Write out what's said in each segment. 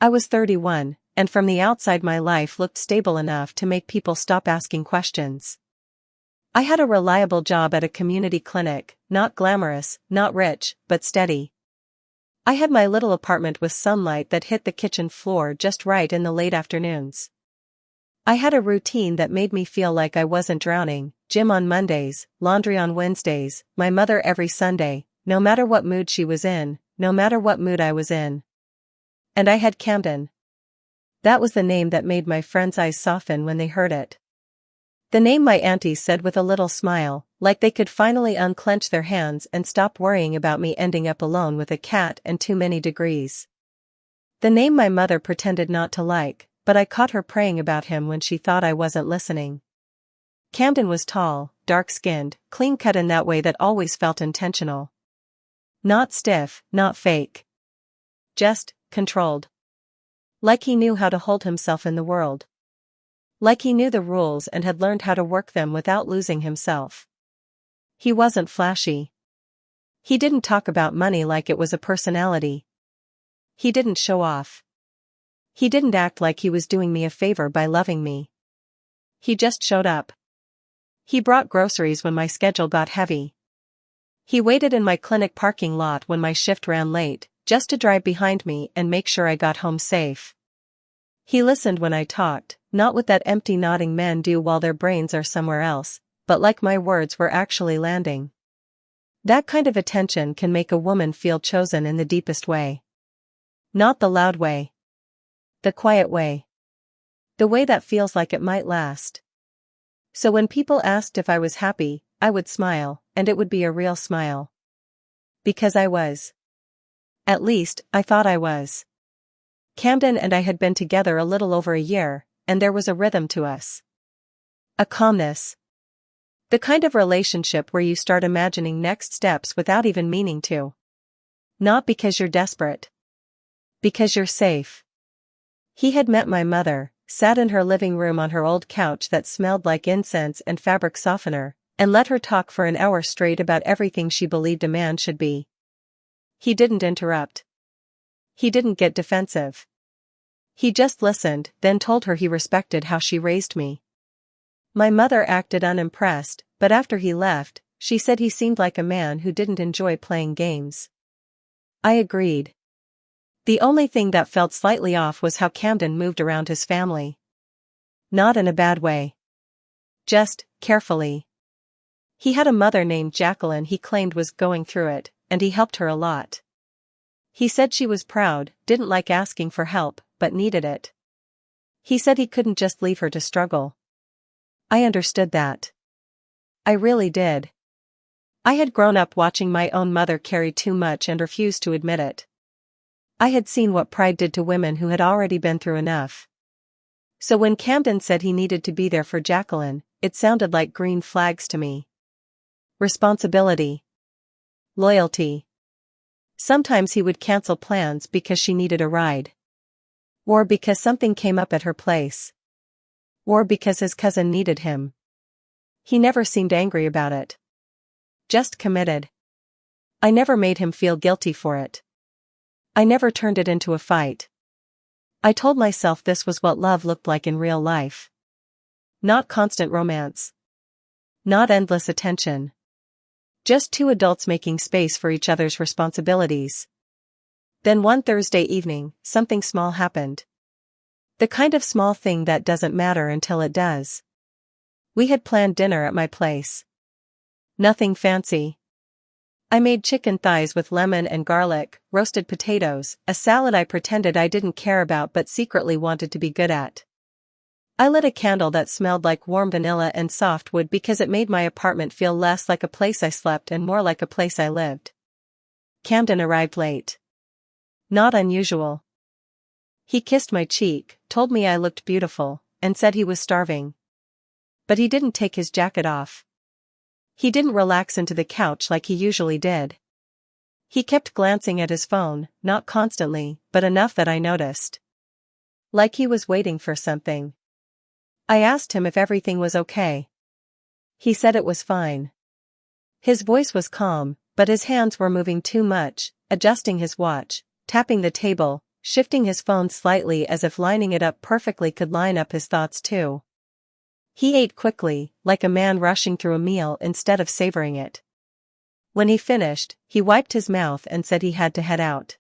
I was 31, and from the outside my life looked stable enough to make people stop asking questions. I had a reliable job at a community clinic, not glamorous, not rich, but steady. I had my little apartment with sunlight that hit the kitchen floor just right in the late afternoons. I had a routine that made me feel like I wasn't drowning: gym on Mondays, laundry on Wednesdays, my mother every Sunday, no matter what mood she was in, no matter what mood I was in. And I had Camden. That was the name that made my friends' eyes soften when they heard it. The name my aunties said with a little smile, like they could finally unclench their hands and stop worrying about me ending up alone with a cat and too many degrees. The name my mother pretended not to like, but I caught her praying about him when she thought I wasn't listening. Camden was tall, dark-skinned, clean-cut in that way that always felt intentional. Not stiff, not fake. Just controlled. Like he knew how to hold himself in the world. Like he knew the rules and had learned how to work them without losing himself. He wasn't flashy. He didn't talk about money like it was a personality. He didn't show off. He didn't act like he was doing me a favor by loving me. He just showed up. He brought groceries when my schedule got heavy. He waited in my clinic parking lot when my shift ran late, just to drive behind me and make sure I got home safe. He listened when I talked, not with that empty nodding men do while their brains are somewhere else, but like my words were actually landing. That kind of attention can make a woman feel chosen in the deepest way. Not the loud way. The quiet way. The way that feels like it might last. So when people asked if I was happy, I would smile, and it would be a real smile. Because I was. At least, I thought I was. Camden and I had been together a little over a year, and there was a rhythm to us. A calmness. The kind of relationship where you start imagining next steps without even meaning to. Not because you're desperate. Because you're safe. He had met my mother, sat in her living room on her old couch that smelled like incense and fabric softener, and let her talk for an hour straight about everything she believed a man should be. He didn't interrupt. He didn't get defensive. He just listened, then told her he respected how she raised me. My mother acted unimpressed, but after he left, she said he seemed like a man who didn't enjoy playing games. I agreed. The only thing that felt slightly off was how Camden moved around his family. Not in a bad way. Just, carefully. He had a mother named Jacqueline he claimed was going through it, and he helped her a lot. He said she was proud, didn't like asking for help, but needed it. He said he couldn't just leave her to struggle. I understood that. I really did. I had grown up watching my own mother carry too much and refused to admit it. I had seen what pride did to women who had already been through enough. So when Camden said he needed to be there for Jacqueline, it sounded like green flags to me. Responsibility. Loyalty. Sometimes he would cancel plans because she needed a ride. Or because something came up at her place. Or because his cousin needed him. He never seemed angry about it. Just committed. I never made him feel guilty for it. I never turned it into a fight. I told myself this was what love looked like in real life. Not constant romance. Not endless attention. Just two adults making space for each other's responsibilities. Then one Thursday evening, something small happened. The kind of small thing that doesn't matter until it does. We had planned dinner at my place. Nothing fancy. I made chicken thighs with lemon and garlic, roasted potatoes, a salad I pretended I didn't care about but secretly wanted to be good at. I lit a candle that smelled like warm vanilla and soft wood because it made my apartment feel less like a place I slept and more like a place I lived. Camden arrived late. Not unusual. He kissed my cheek, told me I looked beautiful, and said he was starving. But he didn't take his jacket off. He didn't relax into the couch like he usually did. He kept glancing at his phone, not constantly, but enough that I noticed. Like he was waiting for something. I asked him if everything was okay. He said it was fine. His voice was calm, but his hands were moving too much, adjusting his watch, tapping the table, shifting his phone slightly as if lining it up perfectly could line up his thoughts too. He ate quickly, like a man rushing through a meal instead of savoring it. When he finished, he wiped his mouth and said he had to head out.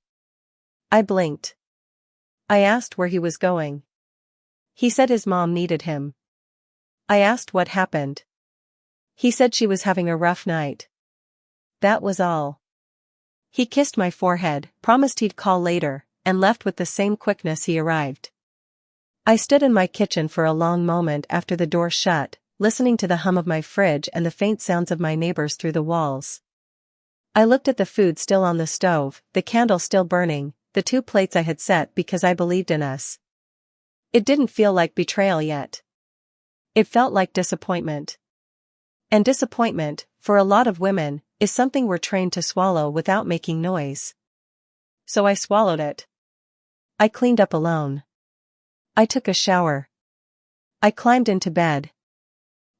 I blinked. I asked where he was going. He said his mom needed him. I asked what happened. He said she was having a rough night. That was all. He kissed my forehead, promised he'd call later, and left with the same quickness he arrived. I stood in my kitchen for a long moment after the door shut, listening to the hum of my fridge and the faint sounds of my neighbors through the walls. I looked at the food still on the stove, the candle still burning, the 2 plates I had set because I believed in us. It didn't feel like betrayal yet. It felt like disappointment. And disappointment, for a lot of women, is something we're trained to swallow without making noise. So I swallowed it. I cleaned up alone. I took a shower. I climbed into bed.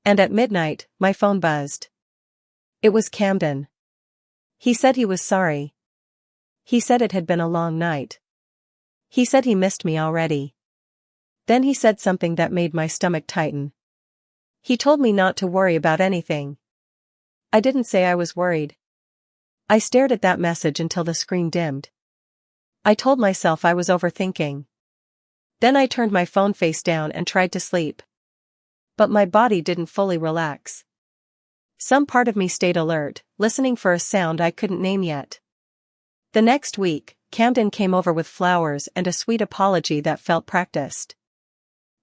And at midnight, my phone buzzed. It was Camden. He said he was sorry. He said it had been a long night. He said he missed me already. Then he said something that made my stomach tighten. He told me not to worry about anything. I didn't say I was worried. I stared at that message until the screen dimmed. I told myself I was overthinking. Then I turned my phone face down and tried to sleep. But my body didn't fully relax. Some part of me stayed alert, listening for a sound I couldn't name yet. The next week, Camden came over with flowers and a sweet apology that felt practiced.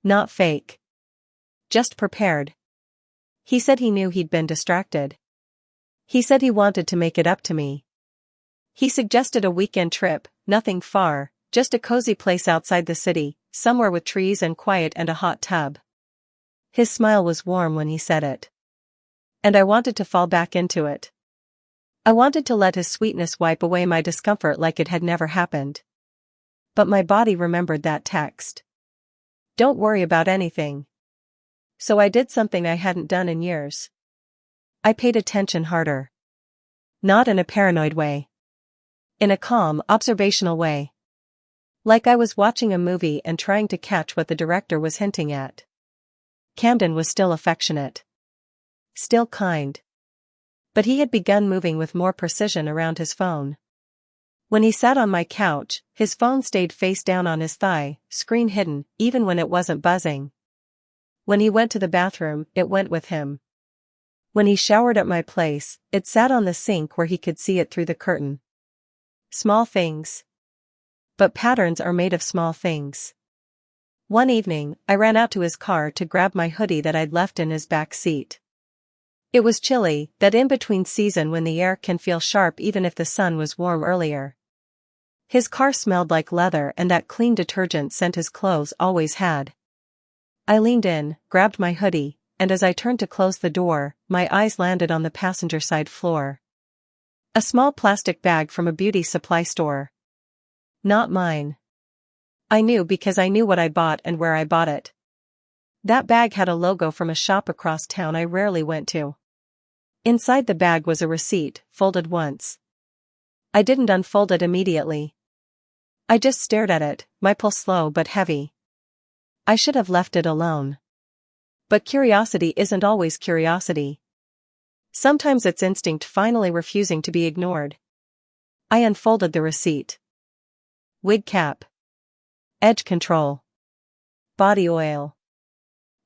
Not fake. Just prepared. He said he knew he'd been distracted. He said he wanted to make it up to me. He suggested a weekend trip, nothing far, just a cozy place outside the city, somewhere with trees and quiet and a hot tub. His smile was warm when he said it. And I wanted to fall back into it. I wanted to let his sweetness wipe away my discomfort like it had never happened. But my body remembered that text. Don't worry about anything. So I did something I hadn't done in years. I paid attention harder. Not in a paranoid way. In a calm, observational way. Like I was watching a movie and trying to catch what the director was hinting at. Camden was still affectionate. Still kind. But he had begun moving with more precision around his phone. When he sat on my couch, his phone stayed face down on his thigh, screen hidden, even when it wasn't buzzing. When he went to the bathroom, it went with him. When he showered at my place, it sat on the sink where he could see it through the curtain. Small things. But patterns are made of small things. One evening, I ran out to his car to grab my hoodie that I'd left in his back seat. It was chilly, that in-between season when the air can feel sharp even if the sun was warm earlier. His car smelled like leather and that clean detergent scent his clothes always had. I leaned in, grabbed my hoodie, and as I turned to close the door, my eyes landed on the passenger side floor. A small plastic bag from a beauty supply store. Not mine. I knew because I knew what I bought and where I bought it. That bag had a logo from a shop across town I rarely went to. Inside the bag was a receipt, folded once. I didn't unfold it immediately. I just stared at it, my pulse slow but heavy. I should have left it alone. But curiosity isn't always curiosity. Sometimes it's instinct finally refusing to be ignored. I unfolded the receipt. Wig cap. Edge control. Body oil.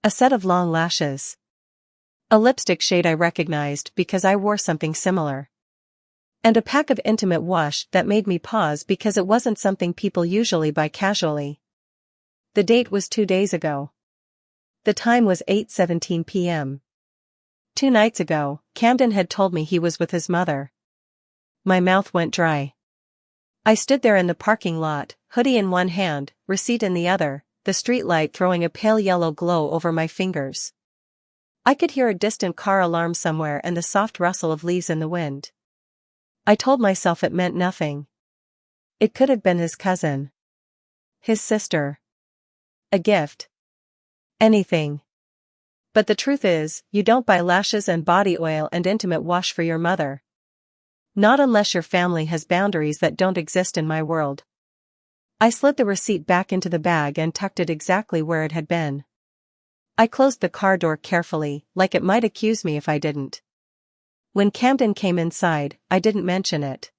A set of long lashes. A lipstick shade I recognized because I wore something similar. And a pack of intimate wash that made me pause because it wasn't something people usually buy casually. The date was 2 days ago. The time was 8:17 p.m. 2 nights ago, Camden had told me he was with his mother. My mouth went dry. I stood there in the parking lot, hoodie in one hand, receipt in the other, the street light throwing a pale yellow glow over my fingers. I could hear a distant car alarm somewhere and the soft rustle of leaves in the wind. I told myself it meant nothing. It could have been his cousin. His sister. A gift. Anything. But the truth is, you don't buy lashes and body oil and intimate wash for your mother. Not unless your family has boundaries that don't exist in my world. I slid the receipt back into the bag and tucked it exactly where it had been. I closed the car door carefully, like it might accuse me if I didn't. When Camden came inside, I didn't mention it.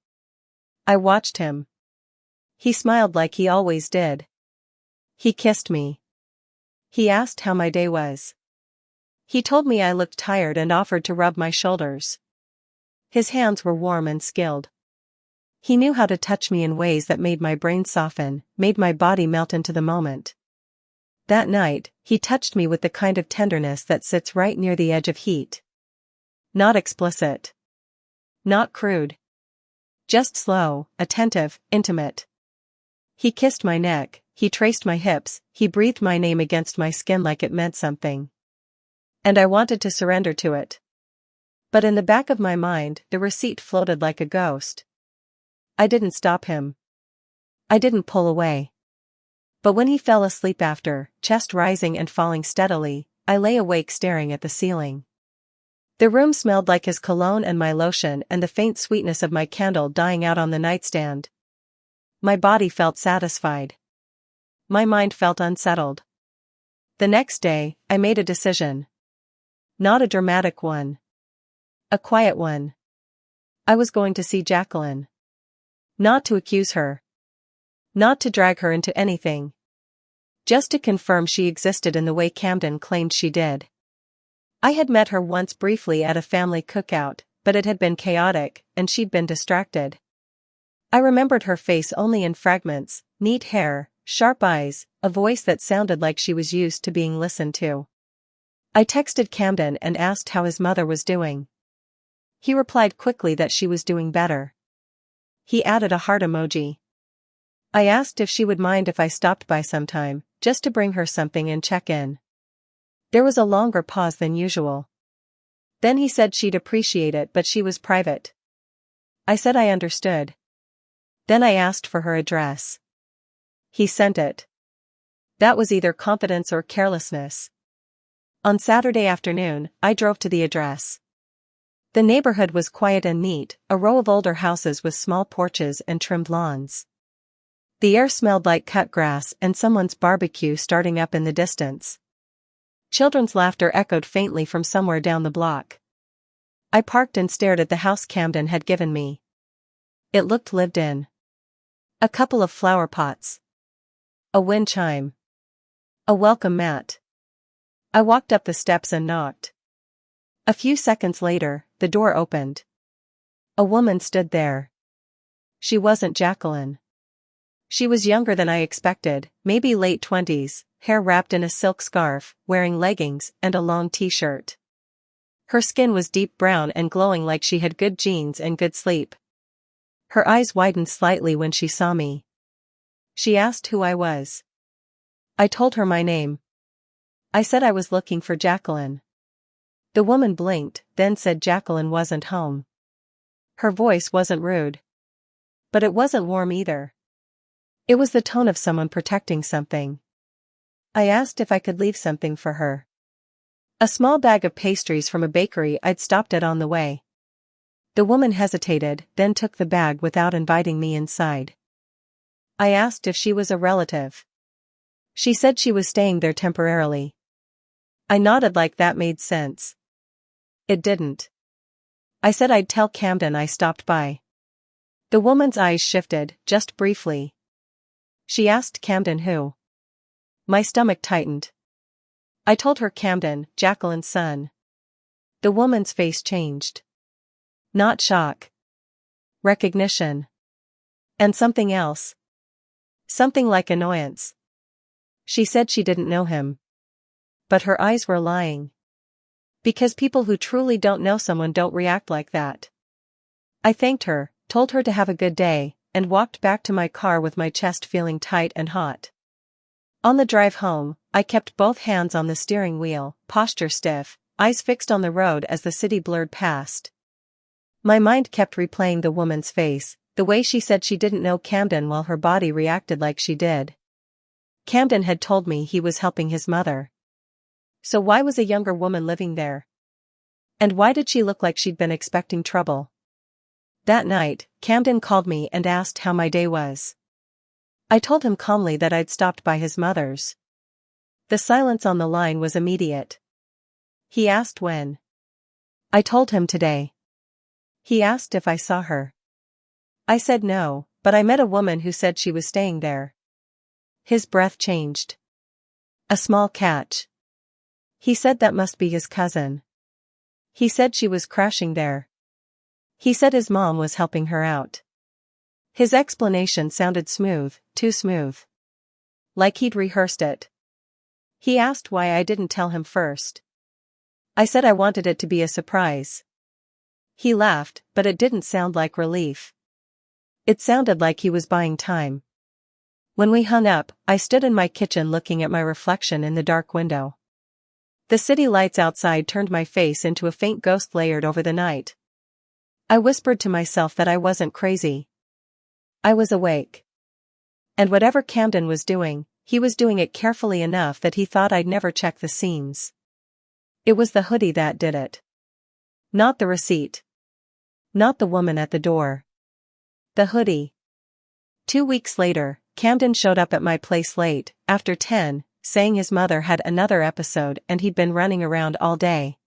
I watched him. He smiled like he always did. He kissed me. He asked how my day was. He told me I looked tired and offered to rub my shoulders. His hands were warm and skilled. He knew how to touch me in ways that made my brain soften, made my body melt into the moment. That night, he touched me with the kind of tenderness that sits right near the edge of heat. Not explicit. Not crude. Just slow, attentive, intimate. He kissed my neck, he traced my hips, he breathed my name against my skin like it meant something. And I wanted to surrender to it. But in the back of my mind, the receipt floated like a ghost. I didn't stop him. I didn't pull away. But when he fell asleep after, chest rising and falling steadily, I lay awake staring at the ceiling. The room smelled like his cologne and my lotion and the faint sweetness of my candle dying out on the nightstand. My body felt satisfied. My mind felt unsettled. The next day, I made a decision. Not a dramatic one. A quiet one. I was going to see Jacqueline. Not to accuse her. Not to drag her into anything. Just to confirm she existed in the way Camden claimed she did. I had met her once briefly at a family cookout, but it had been chaotic, and she'd been distracted. I remembered her face only in fragments, neat hair, sharp eyes, a voice that sounded like she was used to being listened to. I texted Camden and asked how his mother was doing. He replied quickly that she was doing better. He added a heart emoji. I asked if she would mind if I stopped by sometime, just to bring her something and check in. There was a longer pause than usual. Then he said she'd appreciate it but she was private. I said I understood. Then I asked for her address. He sent it. That was either confidence or carelessness. On Saturday afternoon, I drove to the address. The neighborhood was quiet and neat, a row of older houses with small porches and trimmed lawns. The air smelled like cut grass and someone's barbecue starting up in the distance. Children's laughter echoed faintly from somewhere down the block. I parked and stared at the house Camden had given me. It looked lived in. A couple of flower pots. A wind chime. A welcome mat. I walked up the steps and knocked. A few seconds later, the door opened. A woman stood there. She wasn't Jacqueline. She was younger than I expected, maybe late 20s, hair wrapped in a silk scarf, wearing leggings and a long t-shirt. Her skin was deep brown and glowing like she had good genes and good sleep. Her eyes widened slightly when she saw me. She asked who I was. I told her my name. I said I was looking for Jacqueline. The woman blinked, then said Jacqueline wasn't home. Her voice wasn't rude. But it wasn't warm either. It was the tone of someone protecting something. I asked if I could leave something for her. A small bag of pastries from a bakery I'd stopped at on the way. The woman hesitated, then took the bag without inviting me inside. I asked if she was a relative. She said she was staying there temporarily. I nodded like that made sense. It didn't. I said I'd tell Camden I stopped by. The woman's eyes shifted, just briefly. She asked Camden who. My stomach tightened. I told her Camden, Jacqueline's son. The woman's face changed. Not shock. Recognition. And something else. Something like annoyance. She said she didn't know him. But her eyes were lying. Because people who truly don't know someone don't react like that. I thanked her, told her to have a good day, and walked back to my car with my chest feeling tight and hot. On the drive home, I kept both hands on the steering wheel, posture stiff, eyes fixed on the road as the city blurred past. My mind kept replaying the woman's face, the way she said she didn't know Camden while her body reacted like she did. Camden had told me he was helping his mother. So why was a younger woman living there? And why did she look like she'd been expecting trouble? That night, Camden called me and asked how my day was. I told him calmly that I'd stopped by his mother's. The silence on the line was immediate. He asked when. I told him today. He asked if I saw her. I said no, but I met a woman who said she was staying there. His breath changed. A small catch. He said that must be his cousin. He said she was crashing there. He said his mom was helping her out. His explanation sounded smooth, too smooth. Like he'd rehearsed it. He asked why I didn't tell him first. I said I wanted it to be a surprise. He laughed, but it didn't sound like relief. It sounded like he was buying time. When we hung up, I stood in my kitchen looking at my reflection in the dark window. The city lights outside turned my face into a faint ghost layered over the night. I whispered to myself that I wasn't crazy. I was awake. And whatever Camden was doing, he was doing it carefully enough that he thought I'd never check the seams. It was the hoodie that did it. Not the receipt. Not the woman at the door. The hoodie. 2 weeks later, Camden showed up at my place late, after 10, saying his mother had another episode and he'd been running around all day.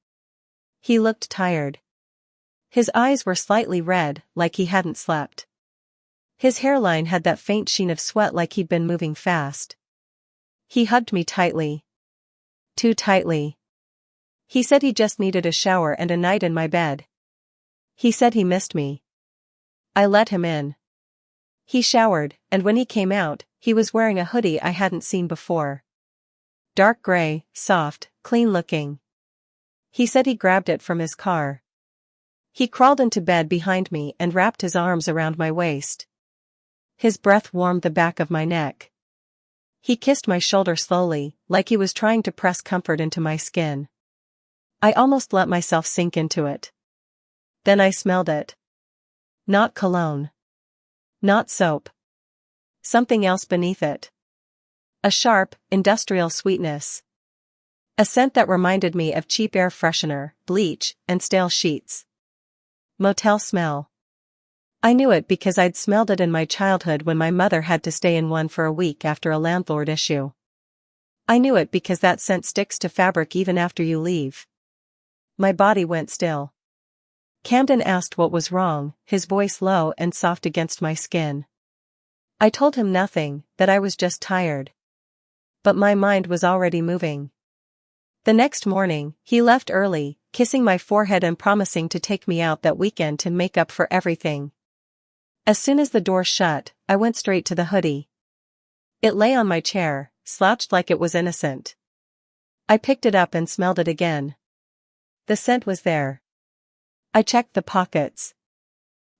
He looked tired. His eyes were slightly red, like he hadn't slept. His hairline had that faint sheen of sweat like he'd been moving fast. He hugged me tightly. Too tightly. He said he just needed a shower and a night in my bed. He said he missed me. I let him in. He showered, and when he came out, he was wearing a hoodie I hadn't seen before. Dark gray, soft, clean-looking. He said he grabbed it from his car. He crawled into bed behind me and wrapped his arms around my waist. His breath warmed the back of my neck. He kissed my shoulder slowly, like he was trying to press comfort into my skin. I almost let myself sink into it. Then I smelled it. Not cologne. Not soap. Something else beneath it. A sharp, industrial sweetness. A scent that reminded me of cheap air freshener, bleach, and stale sheets. Motel smell. I knew it because I'd smelled it in my childhood when my mother had to stay in one for a week after a landlord issue. I knew it because that scent sticks to fabric even after you leave. My body went still. Camden asked what was wrong, his voice low and soft against my skin. I told him nothing, that I was just tired. But my mind was already moving. The next morning, he left early, kissing my forehead and promising to take me out that weekend to make up for everything. As soon as the door shut, I went straight to the hoodie. It lay on my chair, slouched like it was innocent. I picked it up and smelled it again. The scent was there. I checked the pockets.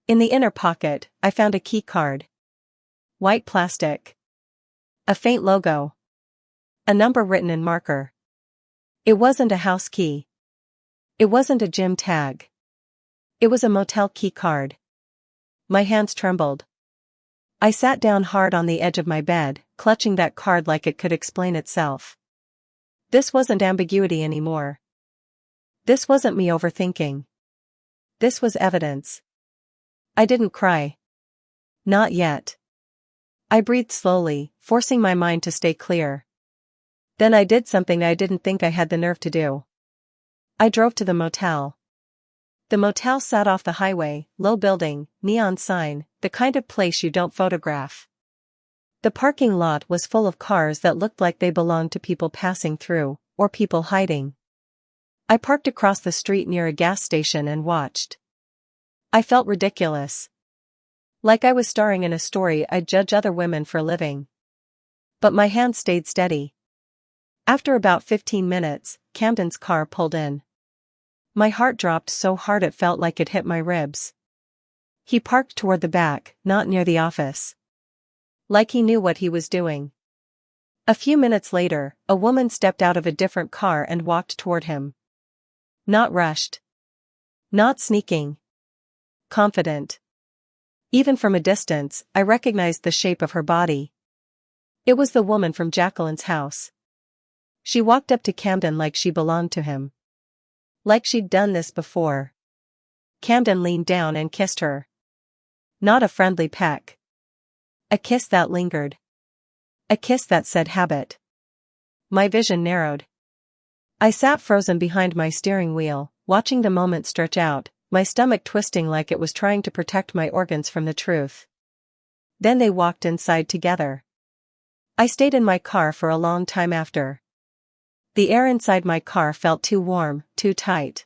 In the inner pocket, I found a key card. White plastic. A faint logo. A number written in marker. It wasn't a house key. It wasn't a gym tag. It was a motel key card. My hands trembled. I sat down hard on the edge of my bed, clutching that card like it could explain itself. This wasn't ambiguity anymore. This wasn't me overthinking. This was evidence. I didn't cry. Not yet. I breathed slowly, forcing my mind to stay clear. Then I did something I didn't think I had the nerve to do. I drove to the motel. The motel sat off the highway, low building, neon sign, the kind of place you don't photograph. The parking lot was full of cars that looked like they belonged to people passing through, or people hiding. I parked across the street near a gas station and watched. I felt ridiculous. Like I was starring in a story I'd judge other women for living. But my hand stayed steady. After about 15 minutes, Camden's car pulled in. My heart dropped so hard it felt like it hit my ribs. He parked toward the back, not near the office. Like he knew what he was doing. A few minutes later, a woman stepped out of a different car and walked toward him. Not rushed. Not sneaking. Confident. Even from a distance, I recognized the shape of her body. It was the woman from Jacqueline's house. She walked up to Camden like she belonged to him. Like she'd done this before. Camden leaned down and kissed her. Not a friendly peck. A kiss that lingered. A kiss that said habit. My vision narrowed. I sat frozen behind my steering wheel, watching the moment stretch out, my stomach twisting like it was trying to protect my organs from the truth. Then they walked inside together. I stayed in my car for a long time after. The air inside my car felt too warm, too tight.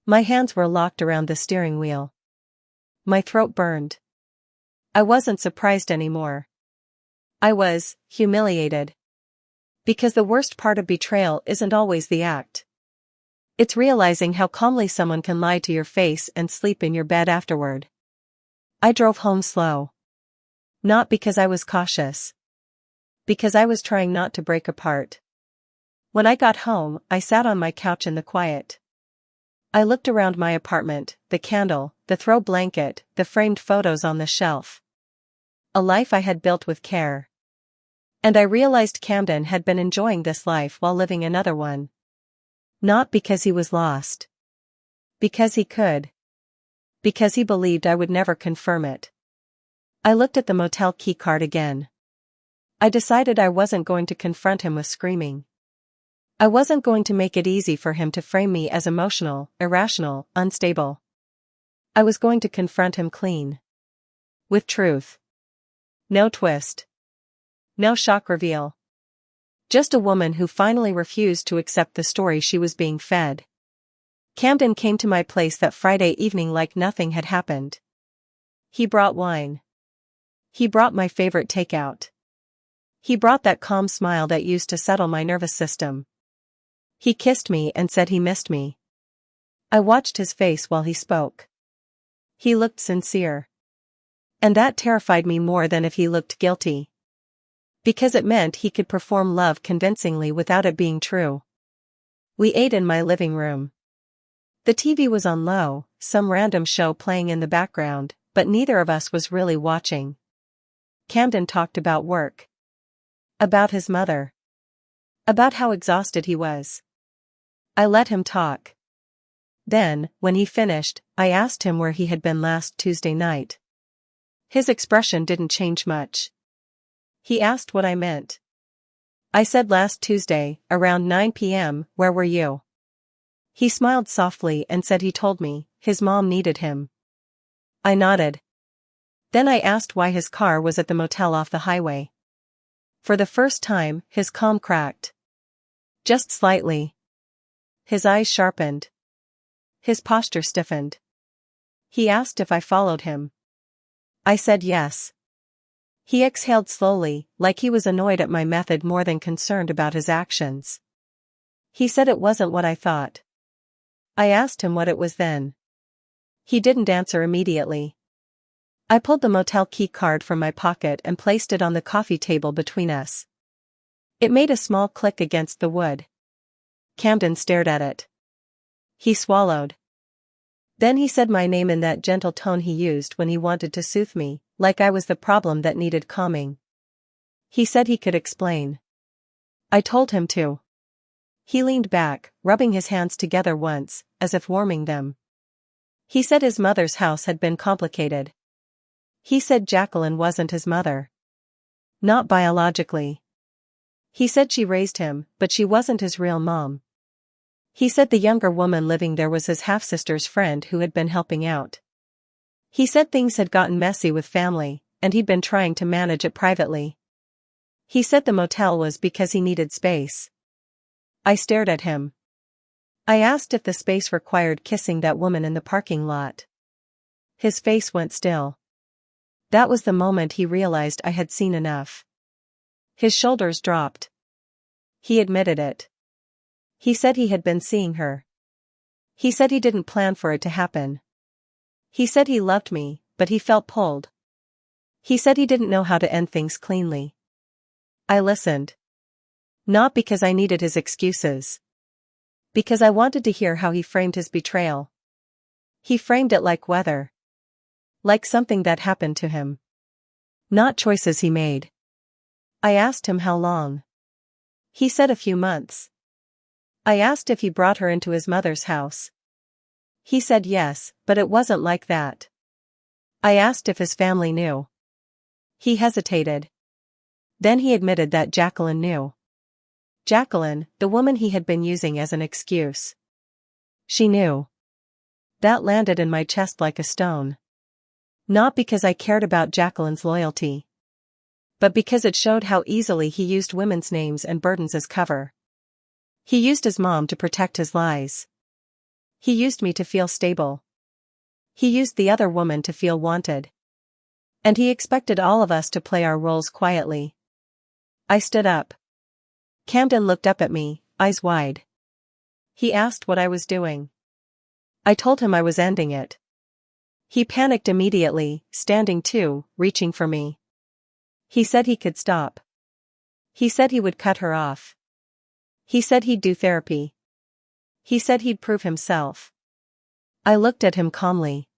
My hands were locked around the steering wheel. My throat burned. I wasn't surprised anymore. I was humiliated. Because the worst part of betrayal isn't always the act. It's realizing how calmly someone can lie to your face and sleep in your bed afterward. I drove home slow. Not because I was cautious. Because I was trying not to break apart. When I got home, I sat on my couch in the quiet. I looked around my apartment, the candle, the throw blanket, the framed photos on the shelf. A life I had built with care. And I realized Camden had been enjoying this life while living another one. Not because he was lost. Because he could. Because he believed I would never confirm it. I looked at the motel keycard again. I decided I wasn't going to confront him with screaming. I wasn't going to make it easy for him to frame me as emotional, irrational, unstable. I was going to confront him clean. With truth. No twist. No shock reveal. Just a woman who finally refused to accept the story she was being fed. Camden came to my place that Friday evening like nothing had happened. He brought wine. He brought my favorite takeout. He brought that calm smile that used to settle my nervous system. He kissed me and said he missed me. I watched his face while he spoke. He looked sincere. And that terrified me more than if he looked guilty. Because it meant he could perform love convincingly without it being true. We ate in my living room. The TV was on low, some random show playing in the background, but neither of us was really watching. Camden talked about work. About his mother. About how exhausted he was. I let him talk. Then, when he finished, I asked him where he had been last Tuesday night. His expression didn't change much. He asked what I meant. I said last Tuesday, around 9 p.m., where were you? He smiled softly and said he told me, his mom needed him. I nodded. Then I asked why his car was at the motel off the highway. For the first time, his calm cracked. Just slightly. His eyes sharpened. His posture stiffened. He asked if I followed him. I said yes. He exhaled slowly, like he was annoyed at my method more than concerned about his actions. He said it wasn't what I thought. I asked him what it was then. He didn't answer immediately. I pulled the motel key card from my pocket and placed it on the coffee table between us. It made a small click against the wood. Camden stared at it. He swallowed. Then he said my name in that gentle tone he used when he wanted to soothe me, like I was the problem that needed calming. He said he could explain. I told him to. He leaned back, rubbing his hands together once, as if warming them. He said his mother's house had been complicated. He said Jacqueline wasn't his mother. Not biologically. He said she raised him, but she wasn't his real mom. He said the younger woman living there was his half-sister's friend who had been helping out. He said things had gotten messy with family, and he'd been trying to manage it privately. He said the motel was because he needed space. I stared at him. I asked if the space required kissing that woman in the parking lot. His face went still. That was the moment he realized I had seen enough. His shoulders dropped. He admitted it. He said he had been seeing her. He said he didn't plan for it to happen. He said he loved me, but he felt pulled. He said he didn't know how to end things cleanly. I listened. Not because I needed his excuses. Because I wanted to hear how he framed his betrayal. He framed it like weather. Like something that happened to him. Not choices he made. I asked him how long. He said a few months. I asked if he brought her into his mother's house. He said yes, but it wasn't like that. I asked if his family knew. He hesitated. Then he admitted that Jacqueline knew. Jacqueline, the woman he had been using as an excuse. She knew. That landed in my chest like a stone. Not because I cared about Jacqueline's loyalty, but because it showed how easily he used women's names and burdens as cover. He used his mom to protect his lies. He used me to feel stable. He used the other woman to feel wanted. And he expected all of us to play our roles quietly. I stood up. Camden looked up at me, eyes wide. He asked what I was doing. I told him I was ending it. He panicked immediately, standing too, reaching for me. He said he could stop. He said he would cut her off. He said he'd do therapy. He said he'd prove himself. I looked at him calmly.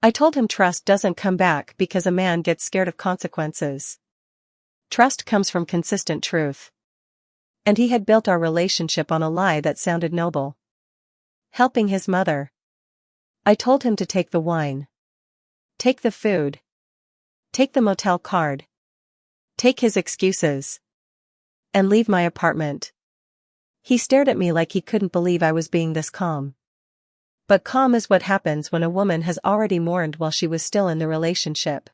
I told him trust doesn't come back because a man gets scared of consequences. Trust comes from consistent truth. And he had built our relationship on a lie that sounded noble. Helping his mother. I told him to take the wine. Take the food. Take the motel card. Take his excuses. And leave my apartment. He stared at me like he couldn't believe I was being this calm. But calm is what happens when a woman has already mourned while she was still in the relationship.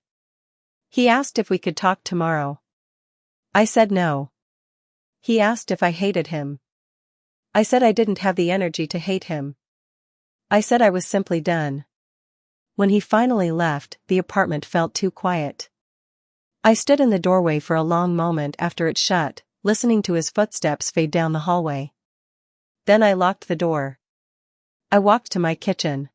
He asked if we could talk tomorrow. I said no. He asked if I hated him. I said I didn't have the energy to hate him. I said I was simply done. When he finally left, the apartment felt too quiet. I stood in the doorway for a long moment after it shut, listening to his footsteps fade down the hallway. Then I locked the door. I walked to my kitchen.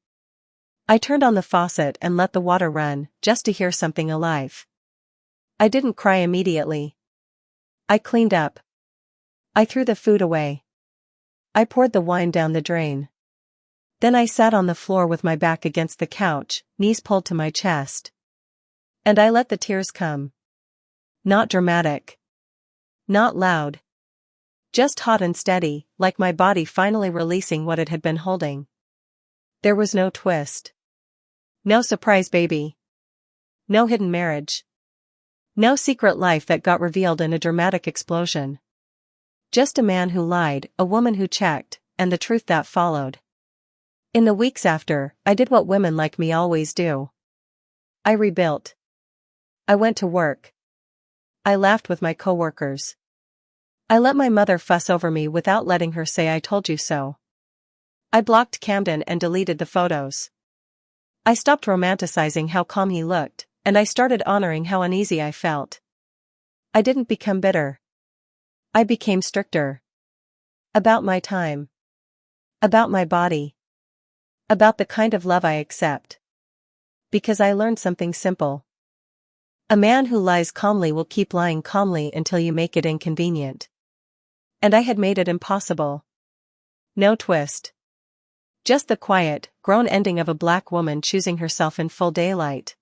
I turned on the faucet and let the water run, just to hear something alive. I didn't cry immediately. I cleaned up. I threw the food away. I poured the wine down the drain. Then I sat on the floor with my back against the couch, knees pulled to my chest. And I let the tears come. Not dramatic. Not loud. Just hot and steady, like my body finally releasing what it had been holding. There was no twist. No surprise baby. No hidden marriage. No secret life that got revealed in a dramatic explosion. Just a man who lied, a woman who checked, and the truth that followed. In the weeks after, I did what women like me always do. I rebuilt. I went to work. I laughed with my coworkers. I let my mother fuss over me without letting her say I told you so. I blocked Camden and deleted the photos. I stopped romanticizing how calm he looked, and I started honoring how uneasy I felt. I didn't become bitter. I became stricter. About my time. About my body. About the kind of love I accept. Because I learned something simple. A man who lies calmly will keep lying calmly until you make it inconvenient. And I had made it impossible. No twist. Just the quiet, grown ending of a black woman choosing herself in full daylight.